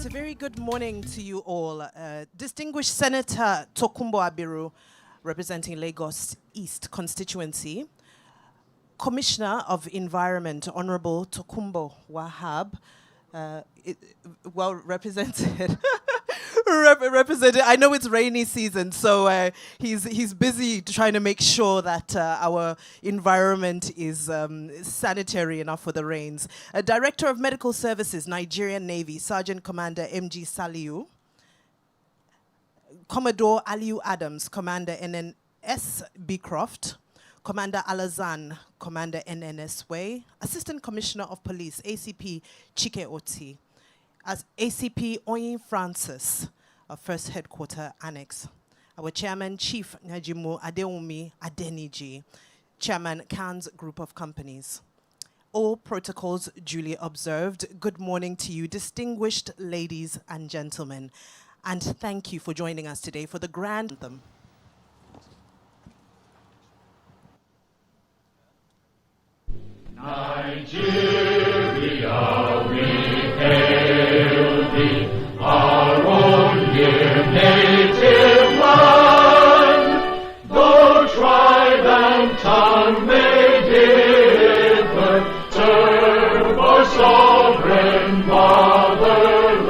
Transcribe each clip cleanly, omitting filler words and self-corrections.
right, a very good morning to you all. Distinguished Senator Tokumbo Abiru, representing Lagos East constituency. Commissioner of Environment, Honorable Tokumbo Wahab, well represented. Represented. I know it's rainy season, so he's busy trying to make sure that our environment is sanitary enough for the rains. Director of Medical Services, Nigerian Navy, Sergeant Commander M.G. Saliu. Commodore Aliu Adams, Commander NNS Beecroft. Commander Alazan, Commander NNS Way. Assistant Commissioner of Police, ACP Chike Oti. As ACP Oyin Francis, our first headquarter annex. Our Chairman, Chief Najimu Adeumi Adeniji, Chairman, Cannes Group of Companies. All protocols duly observed. Good morning to you, distinguished ladies and gentlemen. And thank you for joining us today for the grand anthem. Nigeria, we hail thee, our own dear native land. Though tribe and tongue may differ, serve our sovereign motherland.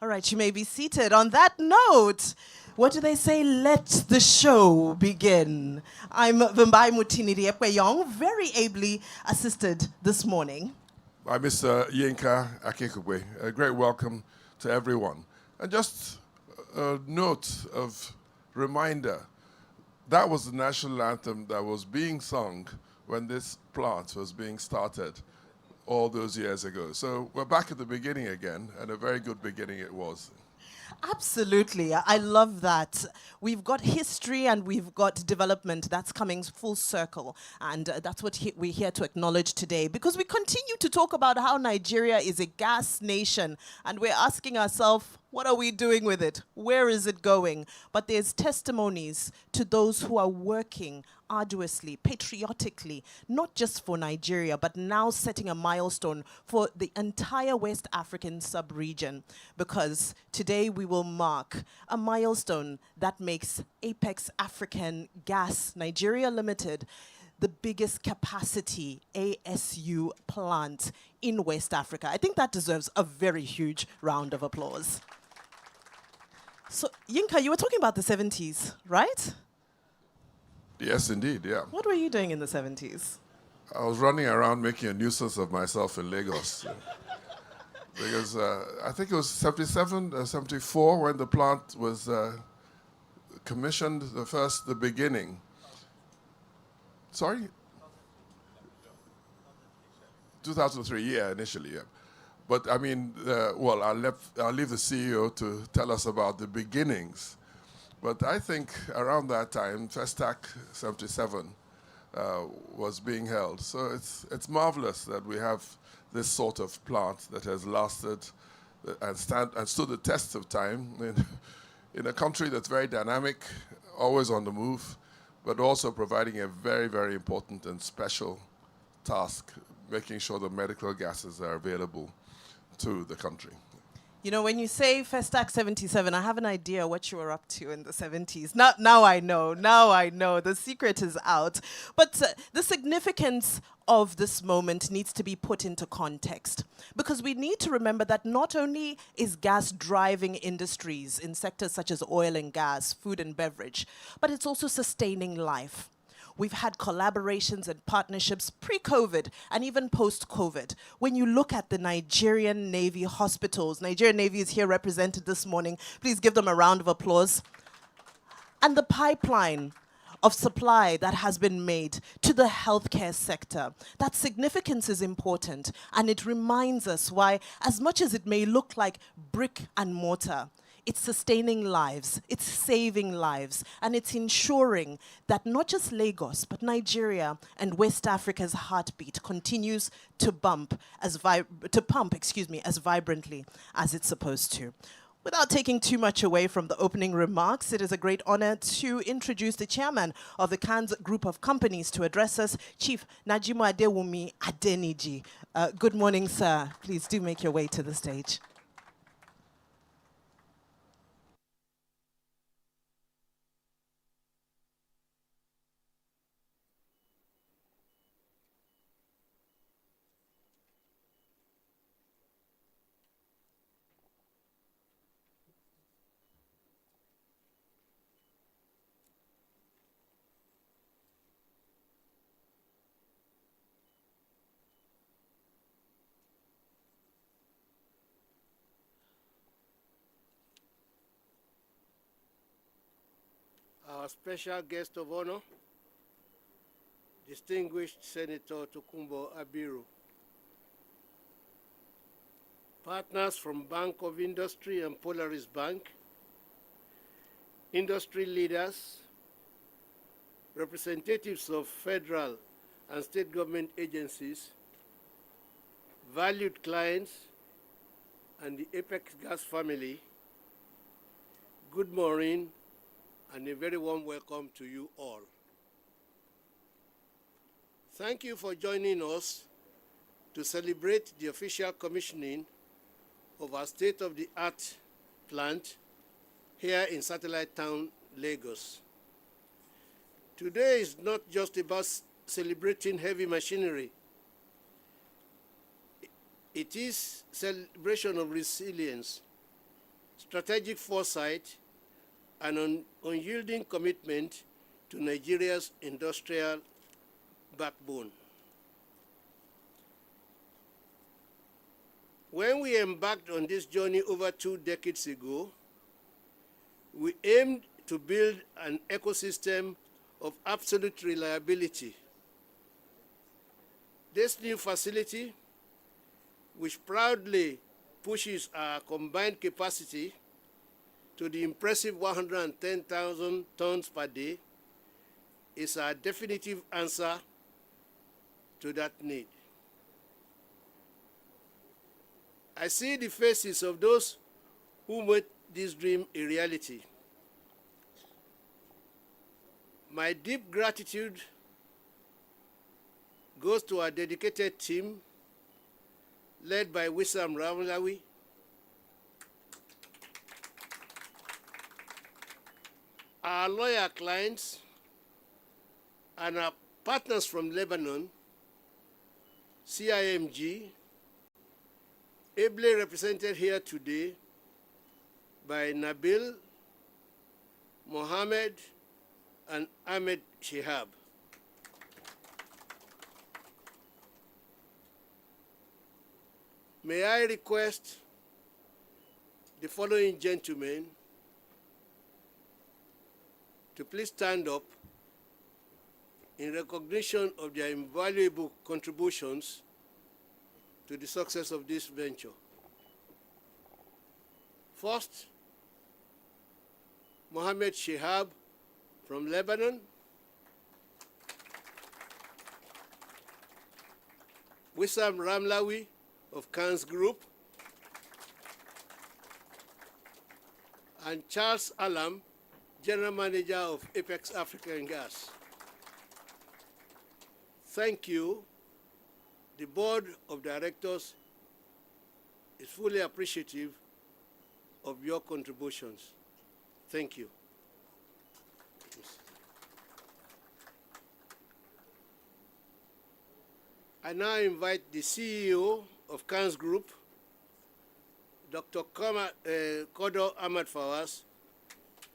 All right, you may be seated. On that note, what do they say? Let the show begin. I'm Vimbai Mutini Diepweyong, very ably assisted this morning by Mr. Yinka Akekugwe. A great welcome to everyone. And just a note of reminder, that was the national anthem that was being sung when this plant was being started all those years ago. So we're back at the beginning again, and a very good beginning it was. Absolutely. I love that. We've got history and we've got development that's coming full circle. And that's what we're here to acknowledge today, because we continue to talk about how Nigeria is a gas nation and we're asking ourselves, what are we doing with it? Where is it going? But there's testimonies to those who are working arduously, patriotically, not just for Nigeria, but now setting a milestone for the entire West African sub-region. Because today we will mark a milestone that makes Apex African Gas Nigeria Limited the biggest capacity ASU plant in West Africa. I think that deserves a very huge round of applause. So, Yinka, you were talking about the 70s, right? Yes, indeed, yeah. What were you doing in the 70s? I was running around making a nuisance of myself in Lagos. Because I think it was 77, 74 when the plant was commissioned, the beginning. Sorry? 2003, yeah, initially, yeah. But I mean, well, I'll leave the CEO to tell us about the beginnings. But I think around that time, Festac 77 was being held. So it's marvelous that we have this sort of plant that has lasted and stood the test of time in a country that's very dynamic, always on the move, but also providing a very, very important and special task, making sure the medical gases are available to the country. You know, when you say Festac 77, I have an idea what you were up to in the 70s. Now I know. The secret is out. But the significance of this moment needs to be put into context, because we need to remember that not only is gas driving industries in sectors such as oil and gas, food and beverage, but it's also sustaining life. We've had collaborations and partnerships pre-COVID and even post-COVID. When you look at the Nigerian Navy hospitals, Nigerian Navy is here represented this morning. Please give them a round of applause. And the pipeline of supply that has been made to the healthcare sector. That significance is important, and it reminds us why, as much as it may look like brick and mortar, it's sustaining lives, it's saving lives, and it's ensuring that not just Lagos, but Nigeria and West Africa's heartbeat continues to pump as vibrantly as it's supposed to. Without taking too much away from the opening remarks, it is a great honor to introduce the chairman of the Cannes Group of Companies to address us, Chief Najimu Adewumi Adeniji. Good morning, sir. Please do make your way to the stage. Our special guest of honor, distinguished Senator Tokunbo Abiru, partners from Bank of Industry and Polaris Bank, industry leaders, representatives of federal and state government agencies, valued clients, and the Apex Gas family, good morning and a very warm welcome to you all. Thank you for joining us to celebrate the official commissioning of our state-of-the-art plant here in Satellite Town, Lagos. Today is not just about celebrating heavy machinery. It is celebration of resilience, strategic foresight, and unyielding commitment to Nigeria's industrial backbone. When we embarked on this journey over 2 decades ago, we aimed to build an ecosystem of absolute reliability. This new facility, which proudly pushes our combined capacity to the impressive 110,000 tons per day, is our definitive answer to that need. I see the faces of those who made this dream a reality. My deep gratitude goes to our dedicated team led by Wissam Ramlawi, our lawyer clients, and our partners from Lebanon, CIMG, ably represented here today by Nabil, Mohammed, and Ahmed Shihab. May I request the following gentlemen to please stand up in recognition of their invaluable contributions to the success of this venture. First, Mohammed Shihab from Lebanon, Wissam Ramlawi of Cannes Group, and Charles Alam, General Manager of Apex African Gas. Thank you. The Board of Directors is fully appreciative of your contributions. Thank you. I now invite the CEO of Cannes Group, Dr. Kodo Ahmad Fawaz,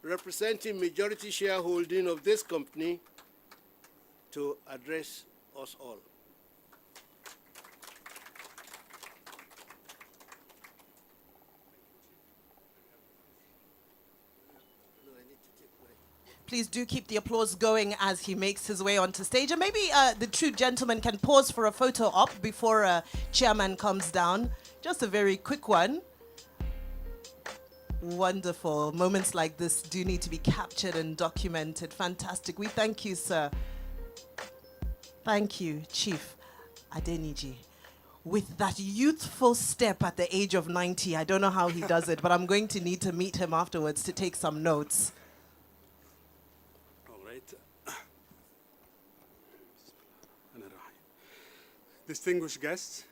representing majority shareholding of this company, to address us all. Please do keep the applause going as he makes his way onto stage. And maybe the two gentlemen can pause for a photo op before chairman comes down. Just a very quick one. Wonderful. Moments like this do need to be captured and documented. Fantastic. We thank you, sir. Thank you, Chief Adeniji. with that youthful step at the age of 90. I don't know how he does it, but I'm going to need to meet him afterwards to take some notes. All right. Distinguished guests,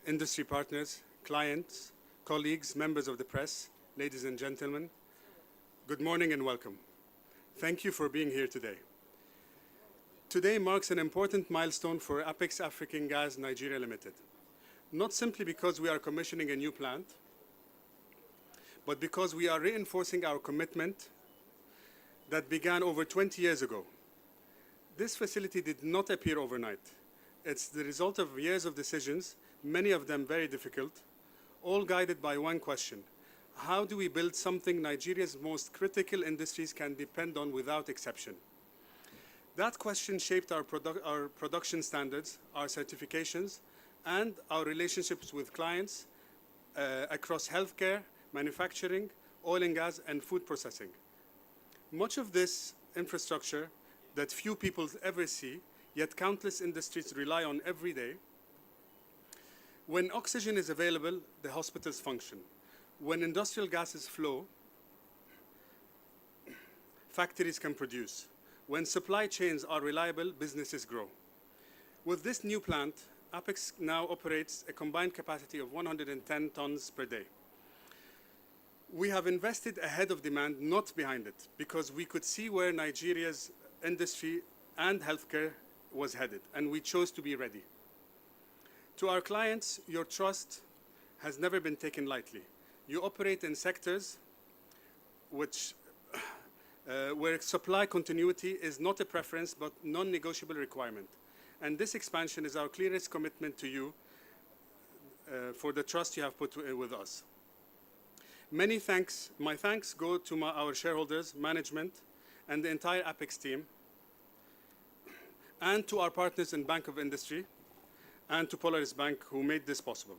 industry partners, clients, colleagues, members of the press, ladies and gentlemen, good morning and welcome. Thank you for being here today. Today marks an important milestone for Apex African Gas Nigeria Limited. Not simply because we are commissioning a new plant, but because we are reinforcing our commitment that began over 20 years ago. This facility did not appear overnight. It's the result of years of decisions, many of them very difficult, all guided by one question: how do we build something Nigeria's most critical industries can depend on without exception? That question shaped our production standards, our certifications, and our relationships with clients across healthcare, manufacturing, oil and gas, and food processing. Much of this infrastructure that few people ever see, yet countless industries rely on every day. When oxygen is available, the hospitals function. When industrial gases flow, factories can produce. When supply chains are reliable, businesses grow. With this new plant, Apex now operates a combined capacity of 110 tons per day. We have invested ahead of demand, not behind it, because we could see where Nigeria's industry and healthcare was headed, and we chose to be ready. To our clients, your trust has never been taken lightly. You operate in sectors where supply continuity is not a preference, but non-negotiable requirement. And this expansion is our clearest commitment to you for the trust you have put with us. My thanks go to our shareholders, management, and the entire Apex team, and to our partners in Bank of Industry, and to Polaris Bank, who made this possible.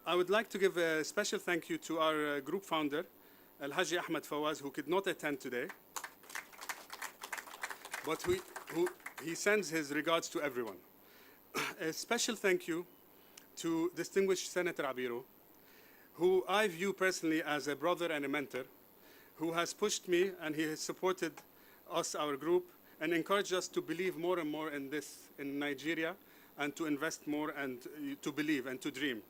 I would like to give a special thank you to our group founder, Al-Haji Ahmed Fawaz, who could not attend today, but he sends his regards to everyone. A special thank you to distinguished Senator Abiru, who I view personally as a brother and a mentor, who has pushed me and he has supported us, our group, and encouraged us to believe more and more in Nigeria, and to invest more and to believe and to dream.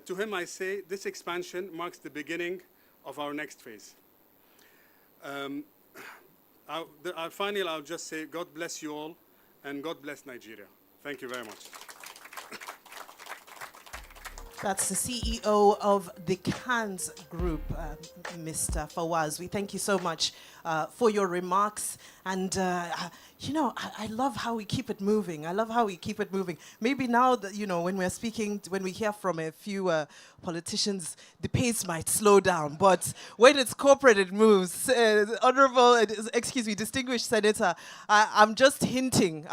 To him I say, this expansion marks the beginning of our next phase. Finally, I'll just say, God bless you all, and God bless Nigeria. Thank you very much. That's the CEO of the CANS Group, Mr. Fawaz. We thank you so much for your remarks. And, you know, I love how we keep it moving. I love how we keep it moving. Maybe now that, you know, when we're speaking, when we hear from a few politicians, the pace might slow down. But when it's corporate, it moves. Distinguished Senator, I'm just hinting.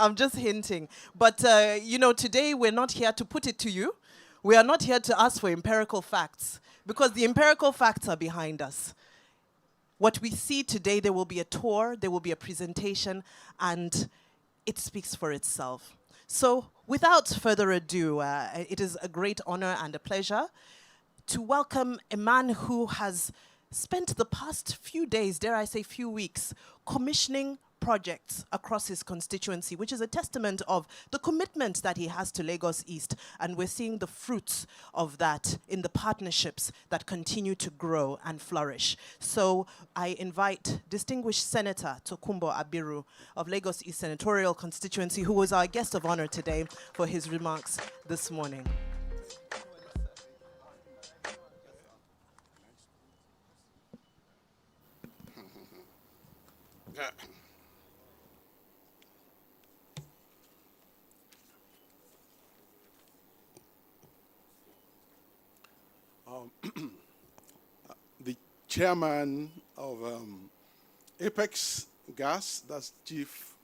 But, you know, today we're not here to put it to you. We are not here to ask for empirical facts, because the empirical facts are behind us. What we see today, there will be a tour, there will be a presentation, and it speaks for itself. So without further ado, it is a great honor and a pleasure to welcome a man who has spent the past few days, dare I say few weeks, commissioning projects across his constituency, which is a testament of the commitment that he has to Lagos East. And we're seeing the fruits of that in the partnerships that continue to grow and flourish. So I invite distinguished Senator Tokunbo Abiru of Lagos East Senatorial Constituency, who was our guest of honor today, for his remarks this morning. The chairman of Apex Gas, that's Chief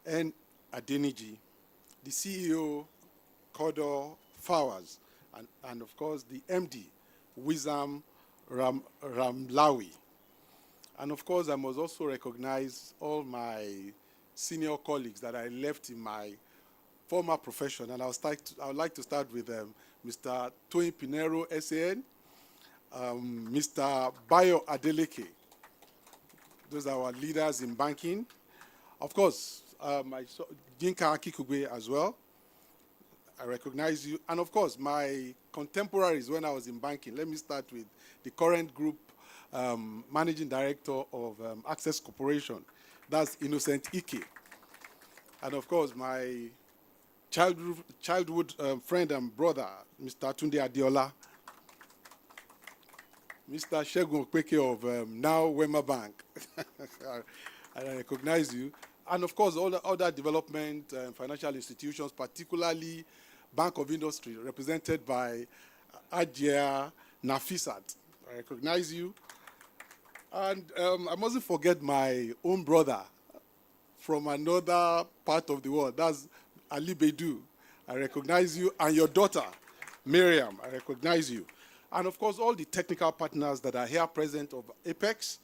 N. Adeniji, the CEO, Kodor Fawaz, and of course the MD, Wizam Ramlawi. And of course, I must also recognize all my senior colleagues that I left in my former profession, and I would like to start with Mr. Tony Pinero, SAN, Mr. Bayo Adeleke. Those are our leaders in banking. Of course, I saw Jinka Akikugwe as well. I recognize you. And of course, my contemporaries when I was in banking. Let me start with the current group managing director of Access Corporation. That's Innocent Ike. And of course, my childhood friend and brother, Mr. Tunde Adiola. Mr. Shegun Okpeke of now Wema Bank. I recognize you. And of course, all the other development financial institutions, particularly Bank of Industry, represented by Ajia Nafisat. I recognize you. And I mustn't forget my own brother from another part of the world. That's Ali Bedu. I recognize you. And your daughter, Miriam, I recognize you. And of course, all the technical partners that are here present of Apex,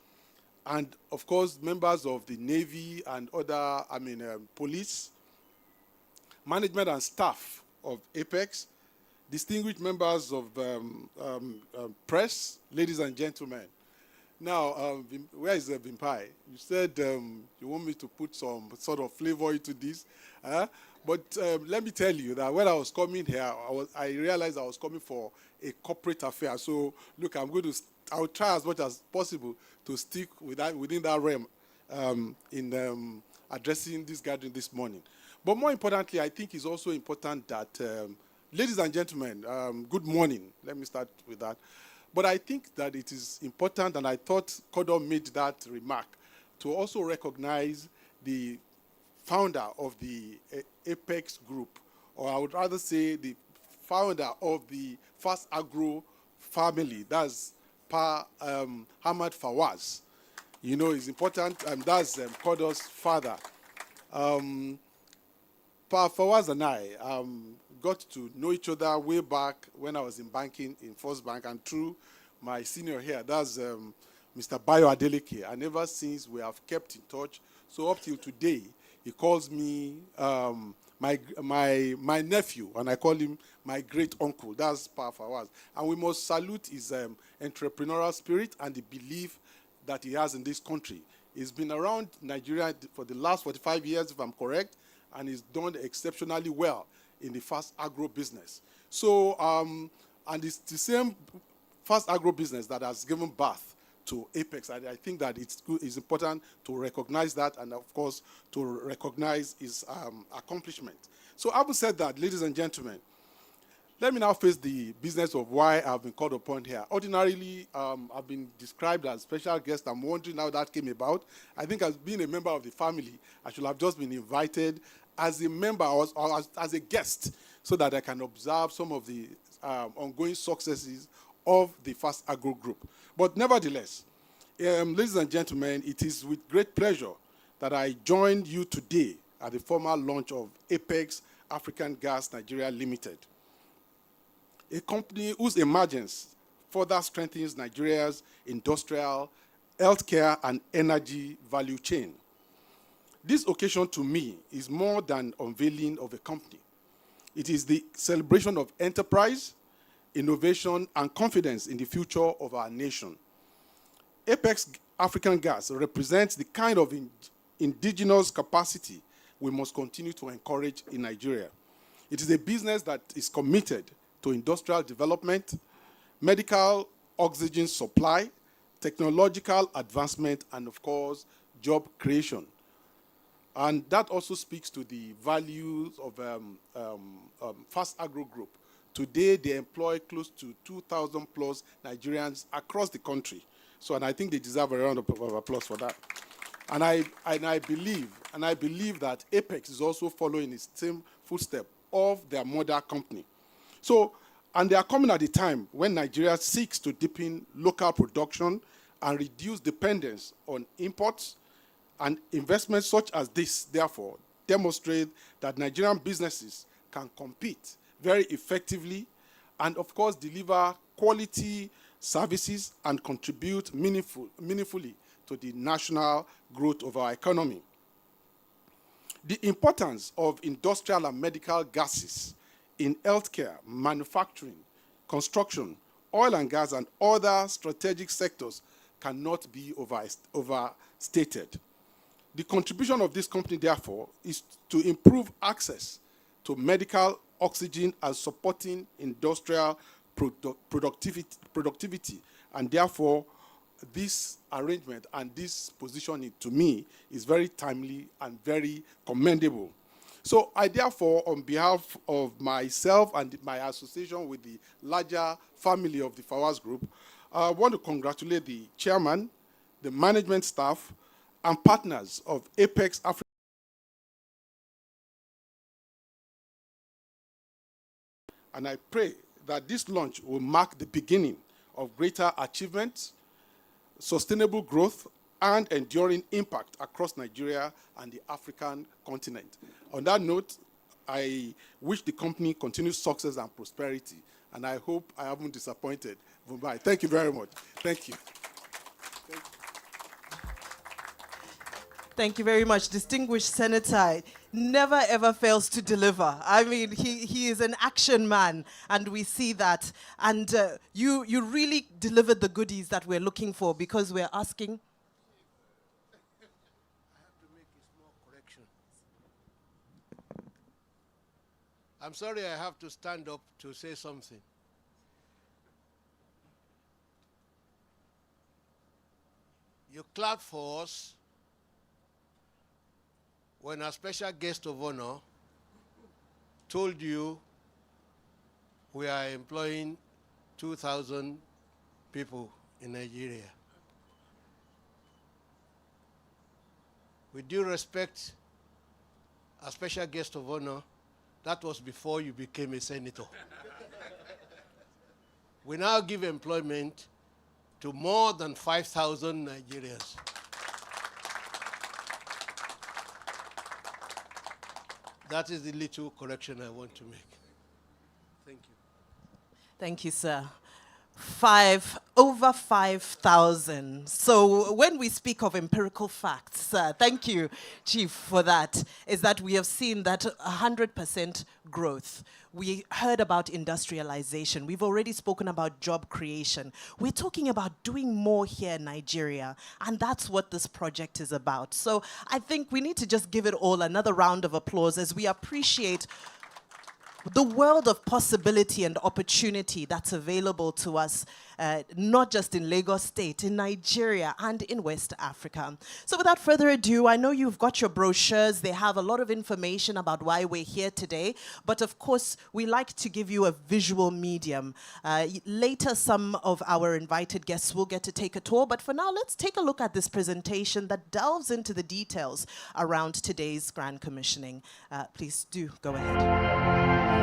and of course, members of the Navy and other, police, management and staff of Apex, distinguished members of press, ladies and gentlemen. Now, where is Vimpai? You said you want me to put some sort of flavor into this. But let me tell you that when I was coming here, I realized I was coming for a corporate affair. So, look, I will try as much as possible to stick within that realm in addressing this gathering this morning. But more importantly, I think it's also important that, ladies and gentlemen, good morning. Let me start with that. But I think that it is important, and I thought Kodom made that remark, to also recognize the founder of the Apex Group, or I would rather say the founder of the Fast Agro family. That's Pa Hamad Fawaz. You know, it's important, and that's Kodo's father. Pa Fawaz and I got to know each other way back when I was in banking in First Bank, and through my senior here, that's Mr. Bayo Adeleke. And ever since, we have kept in touch. So up till today, he calls me my nephew, and I call him my great uncle. That's Pa Fawaz. And we must salute his entrepreneurial spirit and the belief that he has in this country. He's been around Nigeria for the last 45 years, if I'm correct, and he's done exceptionally well in the Fast Agro business. So, and it's the same Fast Agro business that has given birth to Apex. And I think that it's important to recognize that, and of course, to recognize his accomplishment. So having said that, ladies and gentlemen, let me now face the business of why I've been called upon here. Ordinarily, I've been described as special guest. I'm wondering how that came about. I think as being a member of the family, I should have just been invited as a member or as a guest, so that I can observe some of the ongoing successes of the Fast Agro Group. But nevertheless, ladies and gentlemen, it is with great pleasure that I joined you today at the formal launch of Apex African Gas Nigeria Limited, a company whose emergence further strengthens Nigeria's industrial, healthcare, and energy value chain. This occasion to me is more than unveiling of a company. It is the celebration of enterprise, innovation, and confidence in the future of our nation. Apex African Gas represents the kind of indigenous capacity we must continue to encourage in Nigeria. It is a business that is committed to industrial development, medical oxygen supply, technological advancement, and of course, job creation. And that also speaks to the values of Fast Agro Group. Today, they employ close to 2,000 plus Nigerians across the country. So, and I think they deserve a round of applause for that. And I believe that Apex is also following its same footstep of their mother company. So, and they are coming at a time when Nigeria seeks to deepen local production and reduce dependence on imports, and investments such as this, therefore, demonstrate that Nigerian businesses can compete very effectively and, of course, deliver quality services and contribute meaningfully to the national growth of our economy. The importance of industrial and medical gases in healthcare, manufacturing, construction, oil and gas, and other strategic sectors cannot be overstated. The contribution of this company, therefore, is to improve access to medical oxygen and supporting industrial productivity. And therefore, this arrangement and this positioning, to me, is very timely and very commendable. So I therefore, on behalf of myself and my association with the larger family of the Fawaz Group, I want to congratulate the chairman, the management staff, and partners of Apex Africa. And I pray that this launch will mark the beginning of greater achievements, sustainable growth, and enduring impact across Nigeria and the African continent. On that note, I wish the company continued success and prosperity, and I hope I haven't disappointed Mumbai. Thank you very much. Thank you. Thank you very much. Distinguished Senator never ever fails to deliver. I mean, he is an action man, and we see that. And you really delivered the goodies that we're looking for, because we're asking. I have to make a small correction. I'm sorry I have to stand up to say something. You clapped for us when our special guest of honor told you we are employing 2,000 people in Nigeria. With due respect, our special guest of honor, that was before you became a senator. We now give employment to more than 5,000 Nigerians. That is the little correction I want to make. Thank you. Thank you, sir. Over 5,000. So when we speak of empirical facts, thank you, Chief, for that, is that we have seen that 100% growth. We heard about industrialization. We've already spoken about job creation. We're talking about doing more here in Nigeria, and that's what this project is about. So I think we need to just give it all another round of applause as we appreciate the world of possibility and opportunity that's available to us, not just in Lagos State, in Nigeria, and in West Africa. So without further ado, I know you've got your brochures. They have a lot of information about why we're here today. But of course, we like to give you a visual medium. Later, some of our invited guests will get to take a tour. But for now, let's take a look at this presentation that delves into the details around today's Grand Commissioning. Please do go ahead.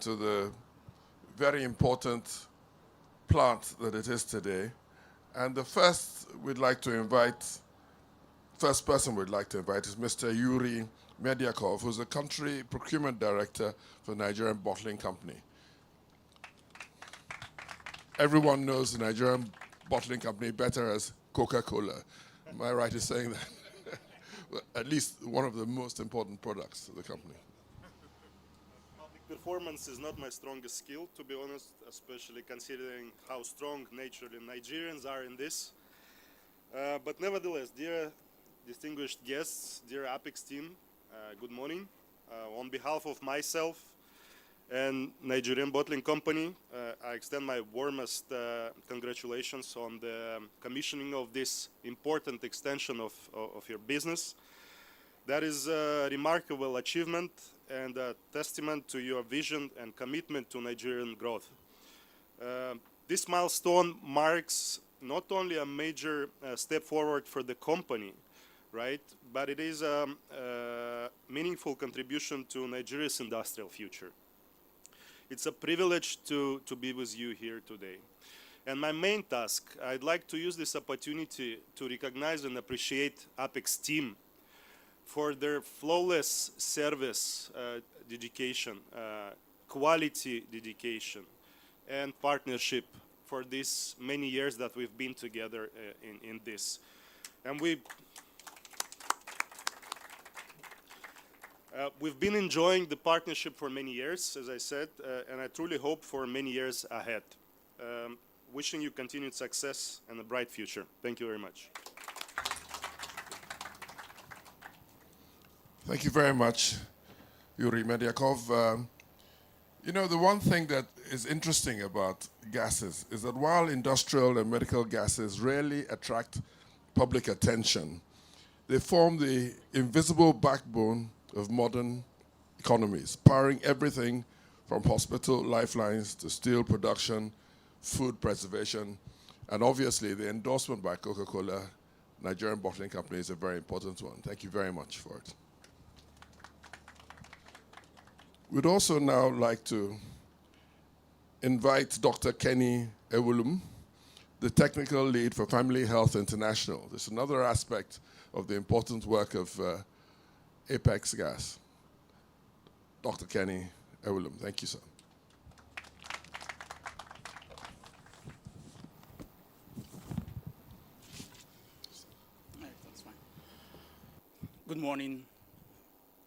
into the very important plant that it is today. And the first person we'd like to invite is Mr. Yuri Mediakov, who's the country procurement director for the Nigerian Bottling Company. Everyone knows the Nigerian Bottling Company better as Coca-Cola. Am I right in saying that? Well, at least one of the most important products of the company. Public performance is not my strongest skill, to be honest, especially considering how strong naturally Nigerians are in this. But nevertheless, dear distinguished guests, dear Apex team, good morning. On behalf of myself and Nigerian Bottling Company, I extend my warmest congratulations on the commissioning of this important extension of your business. That is a remarkable achievement and a testament to your vision and commitment to Nigerian growth. This milestone marks not only a major step forward for the company, right, but it is a meaningful contribution to Nigeria's industrial future. It's a privilege to be with you here today. And my main task, I'd like to use this opportunity to recognize and appreciate Apex team for their flawless service, dedication, quality dedication, and partnership for these many years that we've been together in this. And we've been enjoying the partnership for many years, as I said, and I truly hope for many years ahead. Wishing you continued success and a bright future. Thank you very much. Thank you very much, Yuri Mediakov. You know, the one thing that is interesting about gases is that while industrial and medical gases rarely attract public attention, they form the invisible backbone of modern economies, powering everything from hospital lifelines to steel production, food preservation, and obviously the endorsement by Coca-Cola, Nigerian Bottling Company, is a very important one. Thank you very much for it. We'd also now like to invite Dr. Kenny Ewulum, the technical lead for Family Health International. This is another aspect of the important work of Apex Gas. Dr. Kenny Ewulum, thank you, sir. That's fine. Good morning.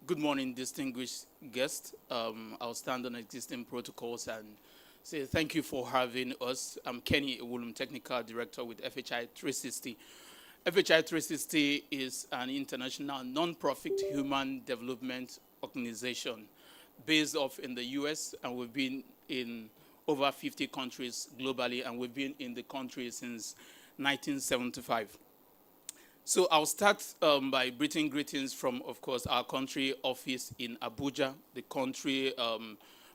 Good morning, distinguished guests. I'll stand on existing protocols and say thank you for having us. I'm Kenny Ewulum, Technical Director with FHI 360. FHI 360 is an international non-profit human development organization based off in the US, and we've been in over 50 countries globally, and we've been in the country since 1975. So I'll start by greeting greetings from, of course, our country office in Abuja, the country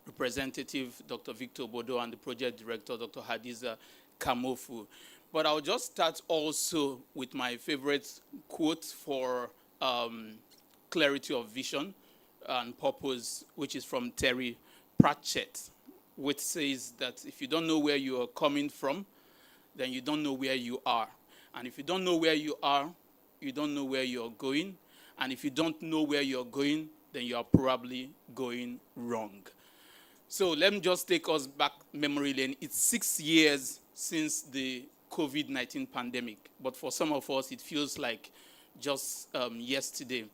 representative, Dr. Victor Bodo, and the project director, Dr. Hadiza Kamofu. But I'll just start also with my favorite quote for clarity of vision and purpose, which is from Terry Pratchett, which says that if you don't know where you are coming from, then you don't know where you are. And if you don't know where you are, you don't know where you're going. And if you don't know where you're going, then you are probably going wrong. So let me just take us back memory lane. It's 6 years since the COVID-19 pandemic. But for some of us, it feels like just yesterday.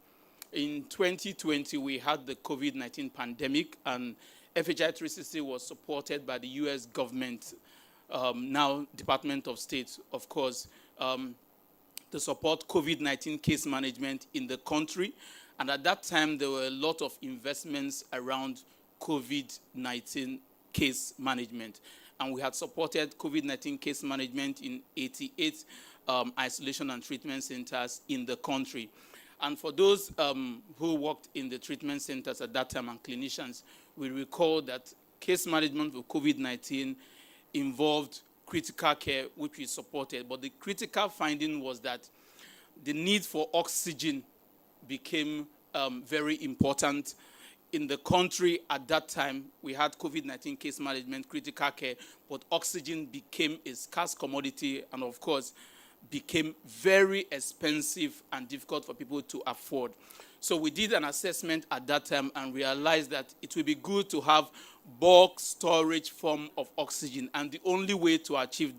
In 2020, we had the COVID-19 pandemic, and FHI 360 was supported by the US government, now Department of State, of course, to support COVID-19 case management in the country. And at that time, there were a lot of investments around COVID-19 case management. And we had supported COVID-19 case management in 88 isolation and treatment centers in the country. And for those who worked in the treatment centers at that time and clinicians, we recall that case management for COVID-19 involved critical care, which we supported. But the critical finding was that the need for oxygen became very important in the country at that time, we had COVID-19 case management, critical care, but oxygen became a scarce commodity and, of course, became very expensive and difficult for people to afford. So we did an assessment at that time and realized that it would be good to have bulk storage form of oxygen. And the only way to achieve